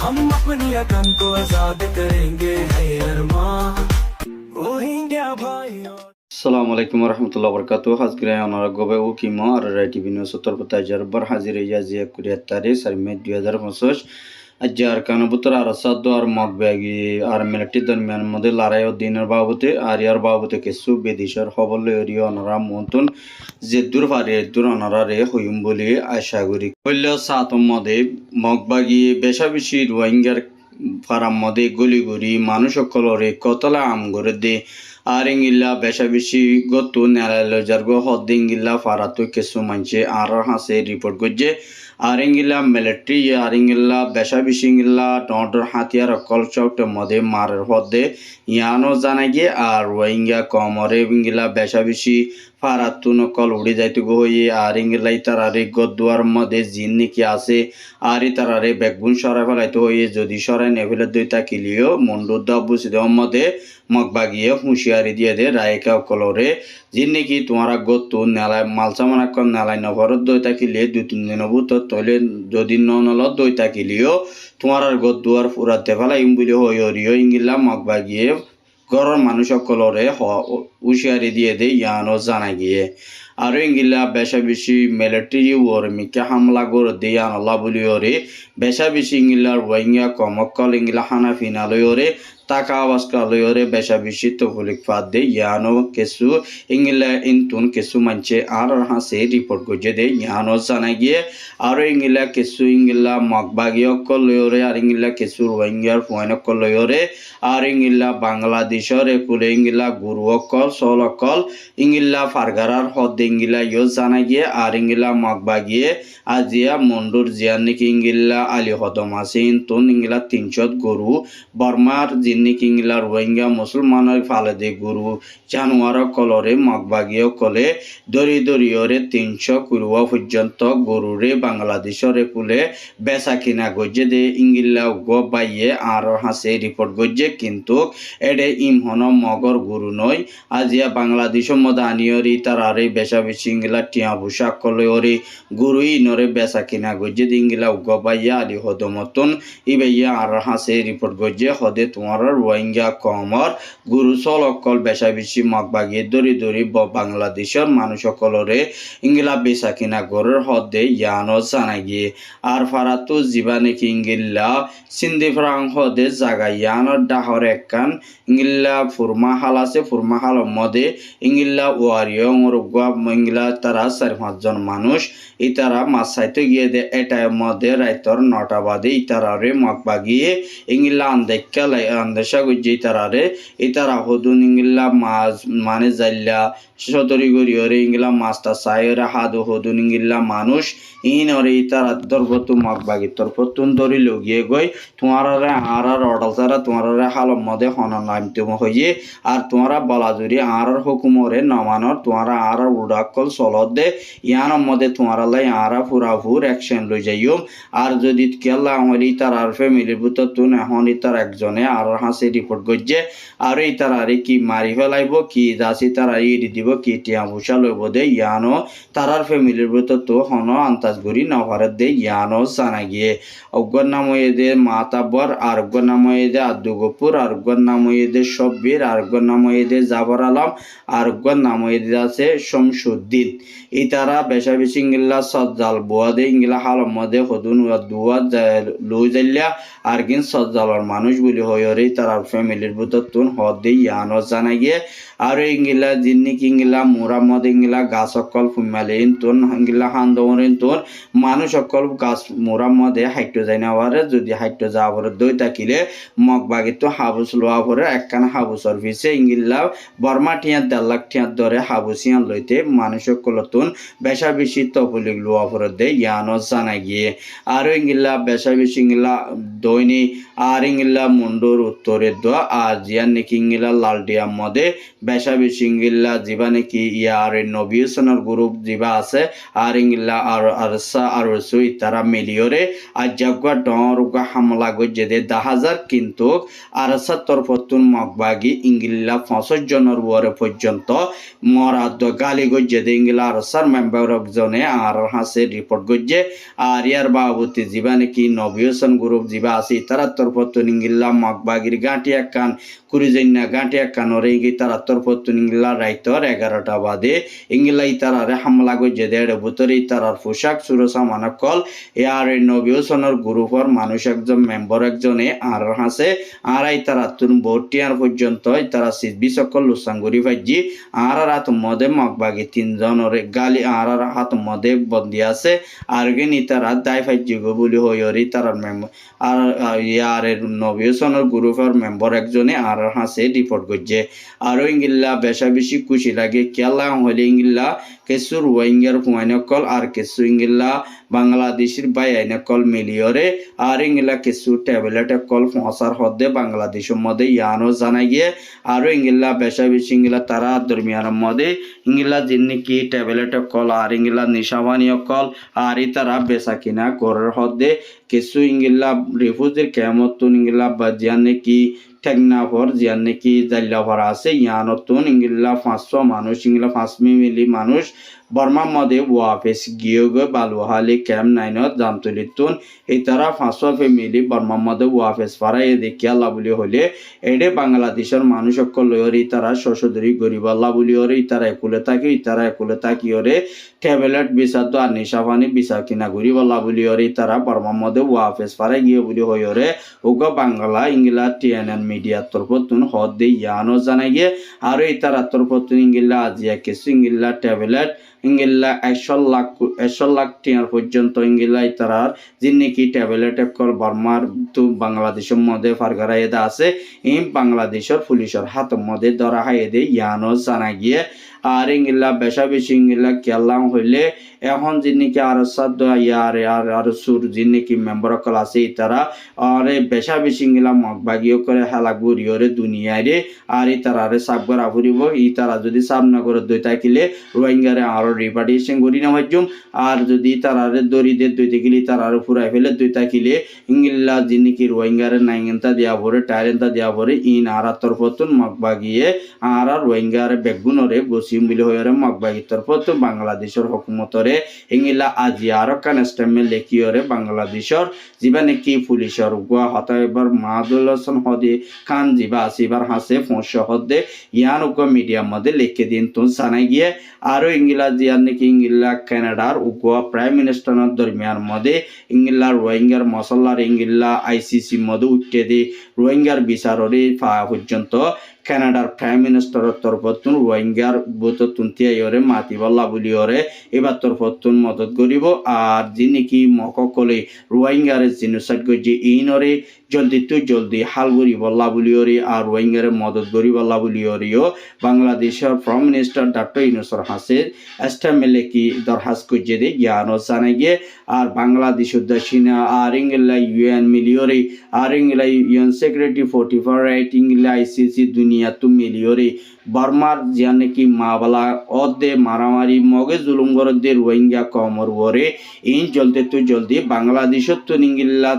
हम अपनी वतन को आजाद करेंगे है अरमान रोहिंग्या भाइयों। আসসালামু আলাইকুম রহমতুল্লাহ বরকাত হাজগ্রে অনারা গবে ও কিমো আর রাইটি বিনো সত্তর পতাজার বার হাজির ইয়াজিয়া কুরিয়া তারিখ 4 মে 2025 আজ আর কানবুতর আর সাদ আর মগবাগি আর মিলিটারি দরমিয়ান মধ্যে লড়াই ও দিনের বাবতে আর ইয়ার বাবতে কিছু বিদেশের খবর লইরি অনারা মন্তন যে দূর পারে দূর অনারা রে হইম বলে আশা করি কইল সাতম মধ্যে মগবাগি বেশা বেশি রোহিঙ্গার ফারাম মধ্যে গলিগুড়ি মানুষ সকলরে কতলা আম করে দে আর ইংিল্লা বেশা বেশি গত নেলালো যারগো হদ্দিংিল্লা ফারাতো কিছু মানছে আর হাসে রিপোর্ট করছে আর ইংিল্লা মিলিটারি আর ইংিল্লা বেশা বেশি ইংিল্লা টর হাতিয়ার অকল চৌকটের মধ্যে মারের হদ্দে ইয়ানো জানাই গিয়ে আর রোহিঙ্গা কমরে ইংিল্লা বেশা বেশি ফারাতু নকল উড়ে যাইতে হয়ে আর ইংলাই তারারে গদুয়ার মধ্যে জিন নাকি আছে আর তারারে বেগুন সরাই ফেলাইতে হয়ে যদি সরাই নেফেলে দুই তাকিলিও মন্ডু দাবুসি দেওয়ার মধ্যে মগবাগিয়ে হুঁশিয়ারি দিয়ে দে রায়কা কলরে জিন নাকি তোমার গত নেলায় মালসামান নেলায় নভরত দই তাকিলে 2-3 দিন তো তলে যদি নল দই তাকিলিও তোমার আর গদুয়ার ফুরাতে ফেলাইম বলে হইও ইংলা মগবাগিয়ে ঘরের মানুষ সকলরে হুঁশিয়ারি দিয়ে দে ইয়ানো জানা গিয়ে আর ইংলা বেশা বেশি মিলিটারি ওর মিকে হামলা করে দে ইয়ানল্লা বলি ওরে বেশা বেশি ইংলার রোহিঙ্গা কমকল ইংলা হানা ফিনা লই ওরে টাকা আওয়াজকা লই ওরে বেশা বেশি তফলিক ফাদ দে ইয়ানো কিছু ইংলা ইনতুন কিছু মানছে আর হাসে রিপোর্ট করছে দে ইয়ানো জানা গিয়ে আর ইংলা কিছু ইংলা মগবাগি অকল লই ওরে আর ইংলা কিছু রোহিঙ্গার ফোন অকল লই ওরে আর ইংলা বাংলাদেশের একুলে ইংলা গুরু অকল সল অকল ইংলা ফারগারার হদ ইংলা ইয় জানা গিয়ে আর ইংলা মগবাগিয়ে আজিয়া মন্ডুর জিয়ান নাকি ইংলা আলী হদম আছে ইনতুন ইংলা 300 গরু বর্মার জিন্নিক ইংলা রোহিঙ্গা মুসলমানের ফালে দে গরু জানুয়ার কলরে মগবাগিয়ে কলে দরি 300 কুরুয়া পর্যন্ত গরুরে বাংলাদেশের একুলে বেচা কিনা গজে দে ইংলা গ বাইয়ে আর হাসে রিপোর্ট গজে কিন্তু এডে ইমহন মগর গুরু নয় আজিয়া বাংলাদেশের মধ্যে আনিয়রি তারারে বেশা বেশি ইংলা টিয়া পোশাক কলে ওরে গুরুই নরে বেচা কিনা গজে ইংলা গবাইয়া আলি হদমতন ইবাইয়া আর হাসে রিপোর্ট গজে হদে তোমার রোহিঙ্গা কমর গুরু সল অকল বেশা বেশি মগবাগিয়ে দরি বাংলাদেশের মানুষ সকলরে ইংলা বেচা কিনা গরের হদে ইয়ানো জানা গিয়ে আর ফারাতো জীবানে কি ইংলা সিন্ধি ফ্রাং হদে জাগা ইয়ানোর ডাহর একখান ইংলা ফুরমাহাল আছে ফুরমাহাল মধ্যে ইংলা ওয়ারিয়ং রোগা ইংলা তারা 4-5 জন মানুষ ইতারা মাছ চাইতে গিয়ে দে এটার মধ্যে রাইতর 9টা বাদে ইতারারে মগবাগিয়ে ইংলা আন্দেশা গুজি ইতারা হদুন ইংলা মাছ মানে জাইল্লা সদরি গরিয়রে ইংলা মাছটা চাইরে হাদু হদুন ইংলা মানুষ ইনরে ইতারা দরবতু মগবাগি তরফতুন দরি লগিয়ে গই তোমারে আর অডাল তারা তোমারে হালম মধ্যে হনন নামতে হইয়ে আর তোমারা বলাজুরি আর হুকুমরে নমানর তোমারা আর উড়াকল চলত দে ইয়ানোর মধ্যে তোমারা লাই আর ফুরাফুর অ্যাকশন লই যাইও আর যদি কেলা আমার ইতার আর ফ্যামিলির ভিতর তুন এখন ইতার একজনে আর হাসে রিপোর্ট করছে আর ইতার আরে কি মারি ফেলাইব কি যাসি তারা ইডি দিব কি টিয়া ভূষা লইব দে ইয়ানো তারার ফ্যামিলির ভিতর তো হন আন্তাজ ঘুরি নভারত দে ইয়ানো জানা গিয়ে অজ্ঞর নাম দে মাতাব্বর আর অজ্ঞর নাম দে আদুগপুর আর অজ্ঞর নাম দে সব্বির আর অজ্ঞর নাম দে জাবর আলম আর অজ্ঞর নাম দে আছে শমসুদ্দিন ইতারা বেশা বেশি ইংলা সজ্জাল বুয়া দে ইংলা হালম মধ্যে হদুন দুয়া লই যাইলা আর কিন সজ্জালর মানুষ বলি হয়রে তার ফ্যামিলির ভিতর তুন হদ দে ইয়ানো জানা গিয়ে আর ইংলা জিন্নি কিংলা মোরা মদ ইংলা গাছ অকল ফুমালে তুন ইংলা হান্দরেন তুন মানুষ অকল গাছ মোরা মদে হাইটো যাই না যদি হাইটো যাওয়ার দই তাকিলে মগবাগি তো হাবুস লোয়া পরে একখান হাবুসর পিছে ইংলা বর্মা টিয়া 1.5 লাখ টিয়া ধরে হাবুসিয়ান লইতে মানুষ অকল তুন বেশা বেশি তফলিক লোয়া পরে দে ইয়ানো জানা গিয়ে আর ইংলা বেশা বেশি ইংলা দৈনি আর ইংলা মুন্ডুর উত্তরে দোয়া আর জিয়ান নাকি ইংলা লালডিয়ার মধ্যে বেশা বেশি ইংলা জিবা নাকি ইয়ার নবিউসনের গ্রুপ জিবা আছে আর ইংলা আর আরসা আর সুই তারা মিলিয়রে আর জাগা ডরগা হামলা গজে দে 10,000 কিন্তু আরসা তরফতুন মগবাগি ইংলা 65 জনের ওরে পর্যন্ত মরাদ গালি গজ্জে দে ইংলা আরসার মেম্বার একজনে আর হাসে রিপোর্ট গজ্জে আর ইয়ার বাবুতে জিবা নাকি নবিয়সন গ্রুপ জিবা আছে তারার তরফত ইংলা মগবাগির গাঁটি একখান কুড়িজন্যা গাঁটি একখান ওরে ইঙ্গি তারার তরফত ইংলা রাইতর 11টা বাদে ইংলা ইতারারে হামলা গজ্জে দেড় ভিতরে ইতারার পোশাক সুরসা মানকল ইয়ার নবিয়সনের গ্রুপর মানুষ একজন মেম্বার একজনে আর হাসে আর ইতারা তুন ভোটিয়ার পর্যন্ত ইতারা সিবি সকল লুসাঙ্গুরি ভাইজি আর রাত মদে মগবাগি 3 জনের গালি আর হাত মদে বন্দি আছে আর গেন ইতারা দায় ভাইজি গো বলি হইরি তারার মেম্বার আর ইয়ারের নবিয়সনের গ্রুপের মেম্বার একজনে আর হাসে রিপোর্ট করছে আরো ইংলা বেশা বেশি খুশি লাগে কেলা হলে ইংলা কিছু রোহিঙ্গার হুয়াইনকল আর কিছু ইংলা বাংলাদেশের বাইনকল মিলিয়রে আর ইংলা কিছু ট্যাবলেট কল পৌঁছার হদ্দে বাংলাদেশের মধ্যে ইয়ানো জানা গিয়ে আরো ইংলা বেশা বেশি ইংলা তারা দরমিয়ানের মধ্যে ইংলা যিনি ট্যাবলেট কল আর ইংলা নিশাবানি কল আর তারা বেচা কিনা করার হদ্দে কিছু ইংলা রিফিউজির কেমত ইংলা বা জিয়ানে কি ঠেকনাফর জিয়ান নাকি জাল্লাফর আছে ইয়ানতুন ইংলা 500 মানুষ ইংলা 5 মিলি মানুষ বর্মার মধ্যে ওয়াফেস গিয়ে বালুহালি ক্যাম্প 9 জামতলিতুন এই তারা 500 ফ্যামিলি বর্মার মধ্যে ওয়াফেস পারা এ দেখি আল্লাহ বলি হলে এডে বাংলাদেশের মানুষ সকল লয়রি তারা শশদরি গরিব আল্লাহ বলি ওরে তারা একুলে থাকি ওরে ট্যাবলেট বিসা তো আর নিশাফানি বিসা কিনা গরিব আল্লাহ বলি ওরে তারা বর্মার মধ্যে ওয়াফেস পারা গিয়ে বলি হই ওরে ওগা বাংলা ইংলা টিএনএন মিডিয়ার তরফতুন হদ্দে ইয়ানো জানাই গিয়ে আর এই তারা তরফতুন ইংলা আজিয়া কিছু ইংলা ট্যাবলেট ইংলা 100 লাখ টিয়ার পর্যন্ত ইংলা তারার যিনি কি ট্যাবলেট কল বর্মার তো বাংলাদেশের মধ্যে ফারগারা এদা আছে এই বাংলাদেশের পুলিশের হাত মধ্যে ধরা হয় এদে ইয়ানো জানা গিয়ে আর ইংলা বেশা বেশি ইংলা কেলাম হইলে এখন যিনি কি আর সাদ ইয়ারে আর সুর যিনি কি মেম্বার কল আছে তারা আর বেশা বেশি ইংলা মগবাগিও করে হেলা গুরিয়রে দুনিয়ারে আর তারারে সাবগর আফুরিব তারা যদি সাবনগর দই থাকিলে রোহিঙ্গারে আর রিপার্টিশন করি না হজুম আর যদি তারারে দরিদের দই থাকিলে তারারে ফুরাই ফেলে দই থাকিলে ইংলা যিনি কি রোহিঙ্গারে নাইগেন্তা দিয়া ভরে টায়ারেন্তা দিয়া ভরে ইন আর তরফতুন মগবাগিয়ে আর রোহিঙ্গারে বেগুনরে বসিম বিলি হয়রে মগবাগি তরফতুন বাংলাদেশের হুকুমতরে ইংলা আজি আর কানেস্টেমে লেখিয়রে বাংলাদেশের যিবা নাকি পুলিশের গুয়া হতাইবার মাদুল হাসান হদে খান যিবা আসিবার হাসে ফোঁস হদে ইয়ান উগ মিডিয়ার মধ্যে লিখে দিন তো জানাই গিয়ে আরো ইংলা জিয়ার নাকি ইংলা কানাডার উগুয়া প্রাইম মিনিস্টারের দরমিয়ার মধ্যে ইংলা রোহিঙ্গার মশলার ইংলা আইসিসি মধ্যে উঠতে দিয়ে রোহিঙ্গার বিচাররে পর্যন্ত কানাডার প্রাইম মিনিস্টারের তরফতুন রোহিঙ্গার বুততুন তিয়াইরে মাতিবল্লা বলিওরে এবার তরফতুন মদত করিব আর যিনি কি মককলে রোহিঙ্গারে জিনোসাইড গজি ইনরে জলদি হাল করিবল্লা বলিওরে আর রোহিঙ্গারে মদত করিবল্লা বলিওরেও বাংলাদেশের প্রাইম মিনিস্টার ডক্টর ইউনূসের হাসে এস্টামেলে কি দরখাস্ত গজি দে জ্ঞান জানাই গিয়ে আর বাংলাদেশ উদ্দেশ্যিনা আর ইংলা ইউএন মিলিওরে আর ইংলা ইউএন সেক্রেটারি 44 রাইট ইংলা আইসিসি দুনিয়া তু মিলিওরে বর্মার জিয়ানে কি মাবালা অদে মারামারি মগে জুলুম গরদে রোহিঙ্গা কমর ওরে ইন জলদি বাংলাদেশত তো ইংলা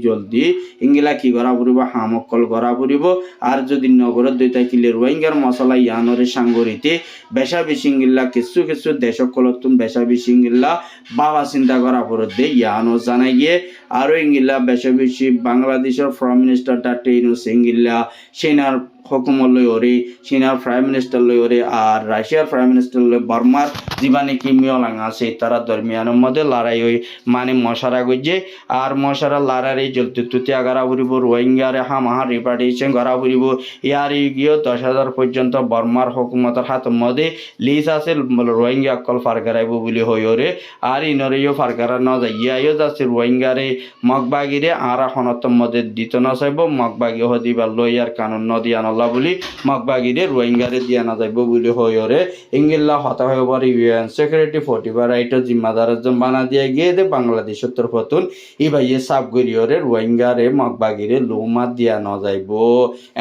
জলদি ইংলা কি করা পড়িব হামকল করা পড়িব আর যদি নগরত দই থাকিলে রোহিঙ্গার মশলা ইয়ানরে সাংগরিতে বেশা বেশি ইংলা কিছু দেশকলতুন বেশা বেশি ইংলা বাবা চিন্তা করা পড়দে ইয়ানো জানাই গিয়ে আরো ইংলা বেশা বেশি বাংলাদেশের প্রাইম মিনিস্টার ডক্টর ইউনূস ইংলা সেনার হুকুমত লই ওরে চীনার প্রাইম মিনিস্টার লই ওরে আর রাশিয়ার প্রাইম মিনিস্টার লই বর্মার জীবানে কি মিয়লাং আছে তারা দরমিয়ানের মধ্যে লড়াই হই মানে মশারা গজে আর মশারা লড়াই জলতে তুতি আগারা ফুরিব রোহিঙ্গারে হামাহা রিপার্টিশন করা ফুরিব ইয়ার গিয়ে 10,000 পর্যন্ত বর্মার হুকুমতের হাত মধ্যে লিস আছে রোহিঙ্গা কল ফারগারাইব বলি হই ওরে আর ইনরেও ফারগারা ন যাইয়াও যাচ্ছে রোহিঙ্গারে মগবাগিরে আর হনত মধ্যে দিত না চাইব মগবাগি হদিবার লইয়ার কানুন নদিয়ান আল্লাহ বলি মগবাগিরে রোহিঙ্গারে দিয়া না যাইব বলি হই ওরে ইংলা হতা হয়ে পারে ইউএন সেক্রেটারি 45 রাইট জিম্মাদার বানা দিয়ে গিয়ে দে বাংলাদেশের তরফতুন ই ভাইয়ে সাব গরিয়রে রোহিঙ্গারে মগবাগিরে লুমা দিয়া না যাইব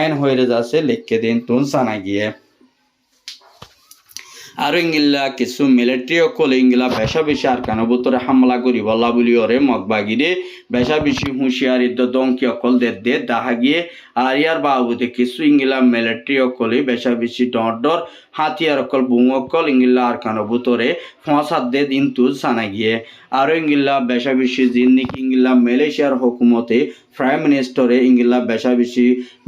এন হয়ে যাচ্ছে লেখকে দিন তুন জানা গিয়ে আর ইংলা কিছু মিলিটারি অকল ইংলা বেশা বেশি আর কানো ভিতরে হামলা করি বলা বলি ওরে মগবাগিরে বেশা বেশি হুঁশিয়ারি দঙ্কি অকল দে দাহা গিয়ে আর ইয়ার বাবুতে কিছু ইংলা মিলিটারি অকলে বেশা বেশি ডর হাতিয়ার অকল বুং অকল ইংলা আর কানো বুতরে ফসাদ দে দিনতু সানা গিয়ে আর ইংলা বেশা বেশি জিন নাকি ইংলা মালয়েশিয়ার হুকুমতে প্রাইম মিনিস্টারে ইংলা বেশা বেশি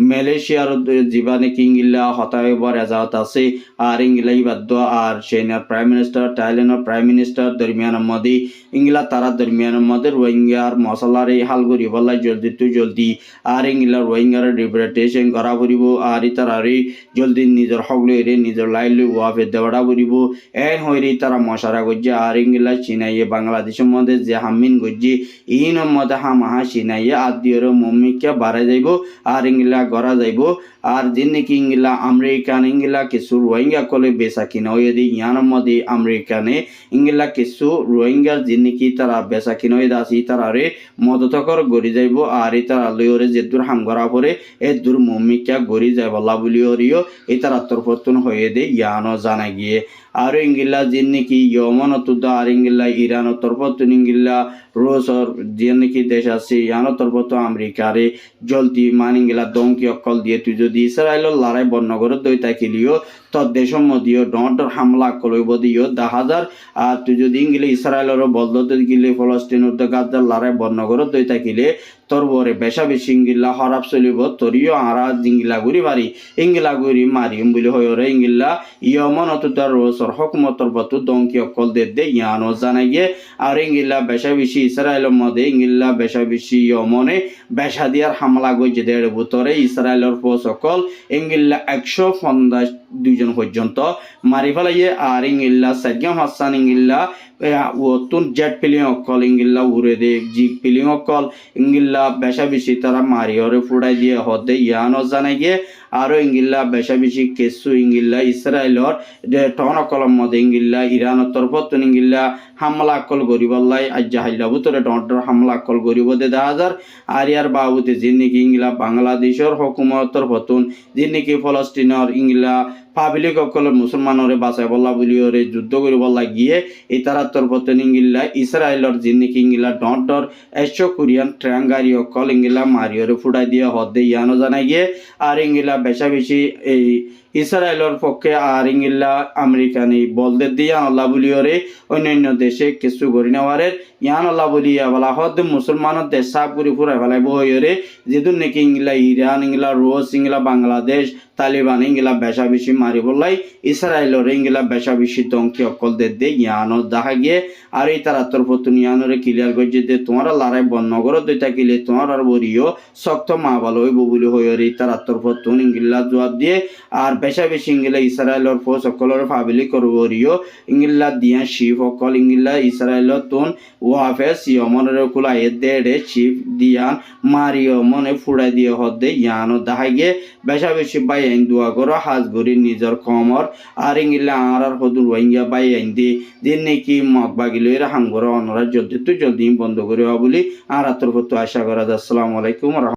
মালয়েশিয়ার জিবা নাকি ইংলা হতাইবার এজাত আছে আর ইংলা ইবাদ্দ আর চাইনার প্রাইম মিনিস্টার থাইল্যান্ডের প্রাইম মিনিস্টার দরমিয়ানের মধ্যে ইংলা তারা দরমিয়ানের মধ্যে রোহিঙ্গার মশলার এই হাল করি বলাই জলদি আর ইংলা রোহিঙ্গার রিপ্রেটেশন করা করিব আর তারারে জলদি নিজের হক লইরে নিজের লাইল ওয়াফে দেওয়া করিব এন হইরে তারা মশারা গজ্জে আর ইংলা চিনাইয়ে বাংলাদেশের মধ্যে যে হামিন গজ্জে ইন মধ্যে হামাহা চিনাইয়ে আদিয়র মম্মিকে বাড়াই যাইব আর ইংলা গড়া যাইব আর যে নাকি ইংলা আমেরিকান ইংলা কিছু রোহিঙ্গা কলে বেচা কিনা হয়ে দি ইয়ার মধ্যে আমেরিকানে ইংলা কিছু রোহিঙ্গার যে নাকি তারা বেচা কিনা হয়ে দাসি তারারে মদতকর গড়ি যাইব আর তারা লইরে যে দূর হাম করা পরে এ দূর মম্মিকা গড়ি যাইব লাবুলিও এ তারা তরফতুন হয়ে দে ইয়ানো জানা গিয়ে আর ইংলা যে নাকি ইয়মন তুদা আর ইংলা ইরান তরফতুন ইংলা রুসর যে নাকি দেশ আছে ইয়ানো তরফত আমেরিকারে জলদি মান ইংলা দমকি অকল দিয়ে তুই যদি ইসরায়েলের লড়াই বর্ণগর দই থাকিলিও তোর দেশের মধ্যেও ডর হামলা করব দিও 10,000 আর তুই যদি ইংলে ইসরায়েলের বলদ গিলে ফলস্তিনের গাজার লড়াই বর্ণগর দই থাকিলে তোর বরে বেশা বেশি ইংলা হরাপ চলিব তোরিও আরা জিংলা গুড়ি বাড়ি ইংলা গুড়ি মারিম বলে হয়রে ইংলা ইয়মন অতুতার রোসর হকুমতর বতু দমকি অকল দে ইয়ানো জানাই গিয়ে আর ইংলা বেশা বেশি ইসরায়েলের মধ্যে ইংলা বেশা বেশি ইয়মনে বেশা দিয়ার হামলা গজে দেড় বুতরে ইসরায়েলের ফোর্স সকল ইংলা 152 পর্যন্ত মারি ফেলাইয়ে আর ইংলা সাজ্জাম হাসান ইংলা ওতুন জেট প্লেন অকল ইংলা উড়ে দে জিগ প্লেন অকল ইংলা বেশা বেশি তারা মারিয়রে ফুড়াই দিয়ে হদে ইয়ানো জানাই গিয়ে আরো ইংলা বেশা বেশি কেসু ইংলা ইসরায়েলর টন অকলের মধ্যে ইংলা ইরানের তরফত ইংলা হামলা অকল গরিবাল্লাই আজ্জাহাইলা বুতরে ডর হামলা অকল গরিব দে 10,000 আর ইয়ার বাবুতে যে নাকি ইংলা বাংলাদেশের হুকুমতর ফতুন যে নাকি ফলস্তিনের ইংলা পাবলিক অকলের মুসলমানরে বাঁচাই বলা বলিওরে যুদ্ধ করি বলা গিয়ে এই তারা তরফতে ইংলা ইসরায়েলর যে নাকি ইংলা ডর কোরিয়ান ট্রাঙ্গারি অকল ইংলা মারিওরে ফুটাই দিয়ে হদে ইয়ানো জানাই গিয়ে আর ইংলা বেশা বেশি এই ইসরায়েলের পক্ষে আর ইংলা আমেরিকানি বলদের দিয়ে আল্লাহ বলিওরে অন্যান্য দেশে কিছু করি নেওয়ারের ইয়ান আল্লাহ বলিয়া বলা হদ মুসলমানের দেশ সাপ করে ফুরাই ফেলাই বইরে যেদুন নাকি ইংলা ইরান ইংলা রুশ ইংলা বাংলাদেশ তালিবান ইংলা বেশা বেশি মারি বললাই ইসরায়েলের ইংলা বেশা বেশি দমকি অকল দে ইয়ানো দেখা গিয়ে আর এই তারা তরফতুন ইয়ানোরে ক্লিয়ার করছে যে তোমার লড়াই বনগর দই থাকিলে তোমার আর বরিও শক্ত মা ভালো হইব বলে হইরে তারা তরফতুন ইংলা জবাব দিয়ে আর বেশা বেশি ইংলা ইসরায়েলের ফোর্স সকলের ফাবিলি করবরিও ইংলা দিয়া শিফ অকল ইংলা ইসরায়েলের তুন ওয়াফেস ইয়মনের কুলাই দেড়ে শিফ দিয়ান মারিও মনে ফুড়াই দিয়ে হদে ইয়ানো দেখা গিয়ে বেশা বেশি বাই আইন দোয়া করো হাজ গরি নিজের কমর আর ইংলা আর হদুর ওয়াইঙ্গা বাই আইন দি দিন নাকি মগ বাগিলে হাঙ্গর অনরা জলদি বন্ধ করে বলি আর তরফত আশা করা। আসসালামু আলাইকুম।